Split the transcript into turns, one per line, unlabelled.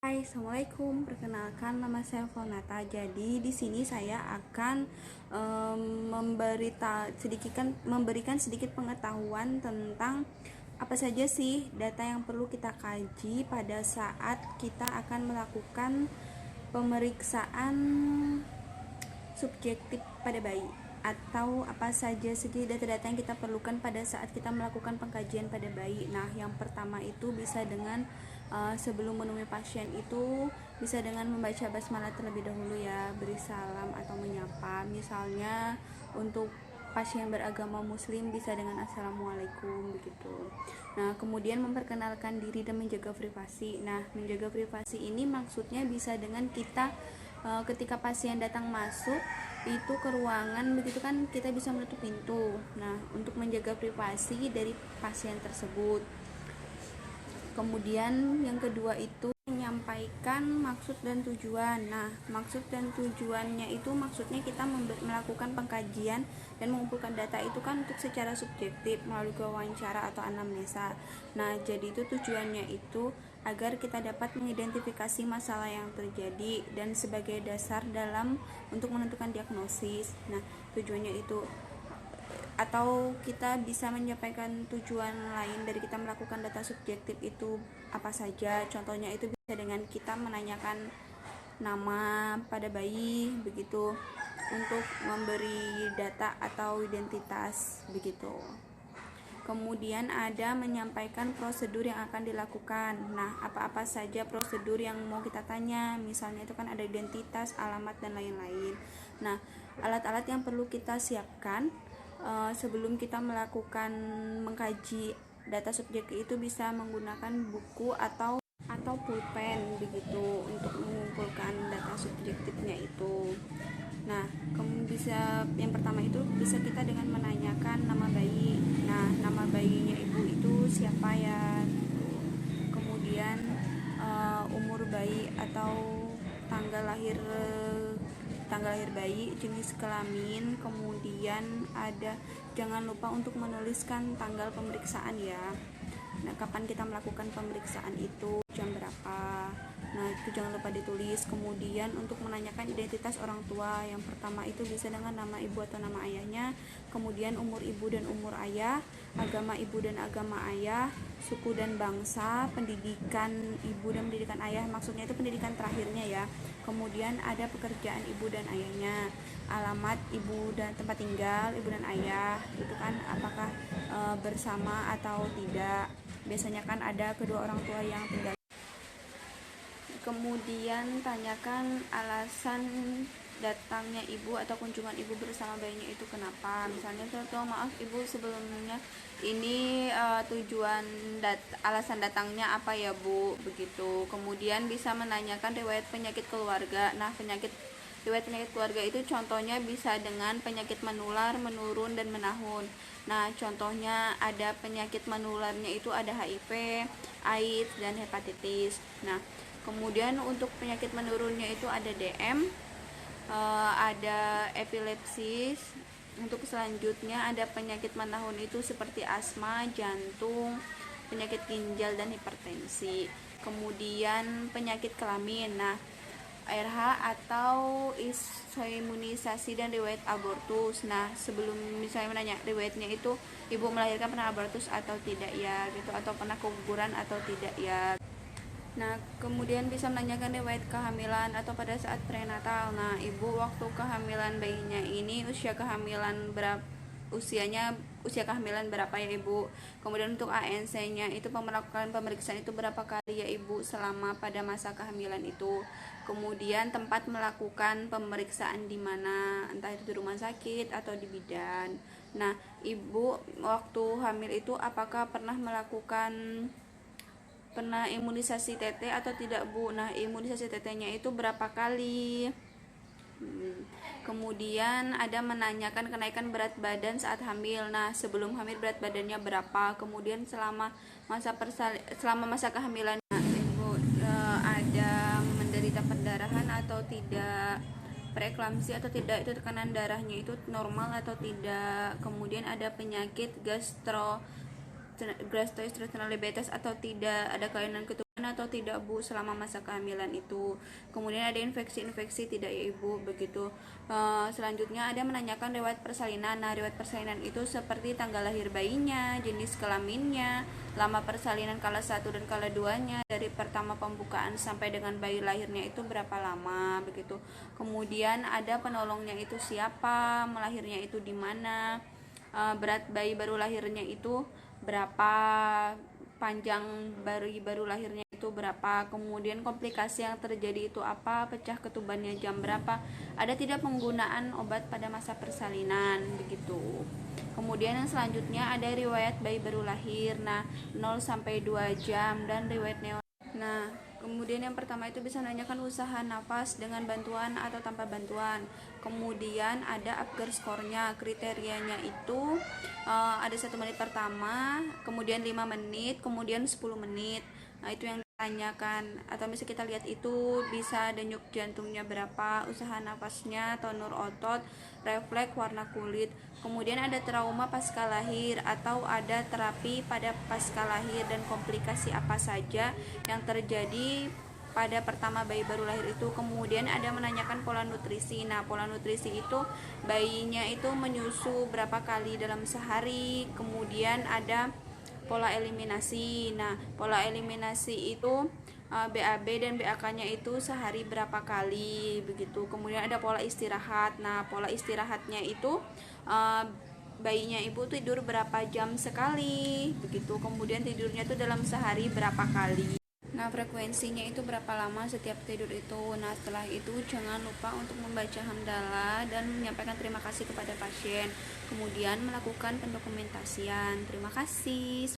Hai, assalamualaikum. Perkenalkan, nama saya Fonata. Jadi di sini saya akan memberikan sedikit pengetahuan tentang apa saja sih data yang perlu kita kaji pada saat kita akan melakukan pemeriksaan subjektif pada bayi, atau apa saja sih data-data yang kita perlukan pada saat kita melakukan pengkajian pada bayi. Nah, yang pertama itu bisa dengan sebelum menemui pasien itu bisa dengan membaca basmalah terlebih dahulu ya, beri salam atau menyapa. Misalnya untuk pasien beragama muslim bisa dengan assalamualaikum begitu. Nah, kemudian memperkenalkan diri dan menjaga privasi. Nah, menjaga privasi ini maksudnya bisa dengan kita ketika pasien datang masuk itu ke ruangan begitu kan, kita bisa menutup pintu. Nah, untuk menjaga privasi dari pasien tersebut. Kemudian yang kedua itu menyampaikan maksud dan tujuan. Nah, maksud dan tujuannya itu maksudnya kita melakukan pengkajian dan mengumpulkan data itu kan untuk secara subjektif melalui wawancara atau anamnesa. Nah, jadi itu tujuannya itu agar kita dapat mengidentifikasi masalah yang terjadi dan sebagai dasar dalam untuk menentukan diagnosis. Nah, tujuannya itu, atau kita bisa menyampaikan tujuan lain dari kita melakukan data subjektif itu apa saja. Contohnya itu bisa dengan kita menanyakan nama pada bayi begitu, untuk memberi data atau identitas begitu. Kemudian ada menyampaikan prosedur yang akan dilakukan. Nah, apa-apa saja prosedur yang mau kita tanya, misalnya itu kan ada identitas, alamat, dan lain-lain. Nah, alat-alat yang perlu kita siapkan sebelum kita melakukan mengkaji data subjektif itu bisa menggunakan buku atau pulpen begitu untuk mengumpulkan data subjektifnya itu. Nah, yang pertama itu bisa kita dengan menanyakan nama bayi. Nah, nama bayinya ibu itu siapa ya? Kemudian umur bayi atau tanggal lahir bayi, jenis kelamin. Kemudian jangan lupa untuk menuliskan tanggal pemeriksaan ya. Nah, kapan kita melakukan pemeriksaan itu, jam berapa. Nah, itu jangan lupa ditulis. Kemudian untuk menanyakan identitas orang tua, yang pertama itu bisa dengan nama ibu atau nama ayahnya, kemudian umur ibu dan umur ayah, agama ibu dan agama ayah, suku dan bangsa, pendidikan ibu dan pendidikan ayah, maksudnya itu pendidikan terakhirnya ya. Kemudian ada pekerjaan ibu dan ayahnya, alamat ibu dan tempat tinggal ibu dan ayah, itu kan apakah bersama atau tidak. Biasanya kan ada kedua orang tua yang tinggal. Kemudian tanyakan alasan datangnya ibu atau kunjungan ibu bersama bayinya itu kenapa. Misalnya contoh, maaf ibu sebelumnya ini alasan datangnya apa ya bu, begitu. Kemudian bisa menanyakan riwayat penyakit keluarga. Nah, riwayat penyakit keluarga itu contohnya bisa dengan penyakit menular, menurun, dan menahun. Nah, contohnya ada penyakit menularnya itu ada HIV, AIDS, dan hepatitis. Nah, kemudian untuk penyakit menurunnya itu ada DM, ada epilepsi. Untuk selanjutnya ada penyakit menahun itu seperti asma, jantung, penyakit ginjal, dan hipertensi. Kemudian penyakit kelamin. Nah, RH atau imunisasi dan riwayat abortus. Nah, sebelum misalnya menanya riwayatnya itu ibu melahirkan pernah abortus atau tidak ya gitu, atau pernah keguguran atau tidak ya. Nah, kemudian bisa menanyakan riwayat kehamilan atau pada saat prenatal. Nah, ibu waktu kehamilan bayinya ini usia kehamilan berapa ya ibu. Kemudian untuk ANC-nya itu melakukan pemeriksaan itu berapa kali ya ibu selama pada masa kehamilan itu. Kemudian tempat melakukan pemeriksaan di mana, entah itu di rumah sakit atau di bidan. Nah, ibu waktu hamil itu apakah pernah imunisasi TT atau tidak bu. Nah, imunisasi TT-nya itu berapa kali. Kemudian ada menanyakan kenaikan berat badan saat hamil. Nah, sebelum hamil berat badannya berapa. Kemudian selama masa kehamilan ibu ada menderita perdarahan atau tidak, preeklamsi atau tidak, itu tekanan darahnya itu normal atau tidak. Kemudian ada penyakit gastrointestinal diabetes atau tidak, ada kelainan keturunan atau tidak Bu selama masa kehamilan itu. Kemudian ada infeksi-infeksi tidak ya Ibu, begitu. Selanjutnya ada menanyakan riwayat persalinan. Nah, riwayat persalinan itu seperti tanggal lahir bayinya, jenis kelaminnya, lama persalinan kala 1 dan kala 2-nya, dari pertama pembukaan sampai dengan bayi lahirnya itu berapa lama, begitu. Kemudian ada penolongnya itu siapa, melahirnya itu di mana, berat bayi baru lahirnya itu berapa, panjang bayi baru lahirnya itu berapa, kemudian komplikasi yang terjadi itu apa, pecah ketubannya jam berapa, ada tidak penggunaan obat pada masa persalinan, begitu. Kemudian yang selanjutnya ada riwayat bayi baru lahir, nah 0 sampai 2 jam, dan riwayat neonat. Nah, kemudian yang pertama itu bisa menanyakan usaha nafas dengan bantuan atau tanpa bantuan. Kemudian ada Apgar skornya, kriterianya itu ada 1 menit pertama, kemudian 5 menit, kemudian 10 menit. Nah, itu yang ditanyakan. Atau bisa kita lihat itu bisa denyut jantungnya berapa, usaha nafasnya, tonur otot, refleks, warna kulit. Kemudian ada trauma pasca lahir atau ada terapi pada pasca lahir dan komplikasi apa saja yang terjadi pada pertama bayi baru lahir itu. Kemudian ada menanyakan pola nutrisi. Nah, pola nutrisi itu bayinya itu menyusu berapa kali dalam sehari. Kemudian ada pola eliminasi. Nah, pola eliminasi itu BAB dan BAK-nya itu sehari berapa kali, begitu. Kemudian ada pola istirahat. Nah, pola istirahatnya itu bayinya ibu tidur berapa jam sekali, begitu. Kemudian tidurnya itu dalam sehari berapa kali. Nah, frekuensinya itu berapa lama setiap tidur itu. Nah, setelah itu jangan lupa untuk membaca hamdalah dan menyampaikan terima kasih kepada pasien. Kemudian melakukan pendokumentasian. Terima kasih.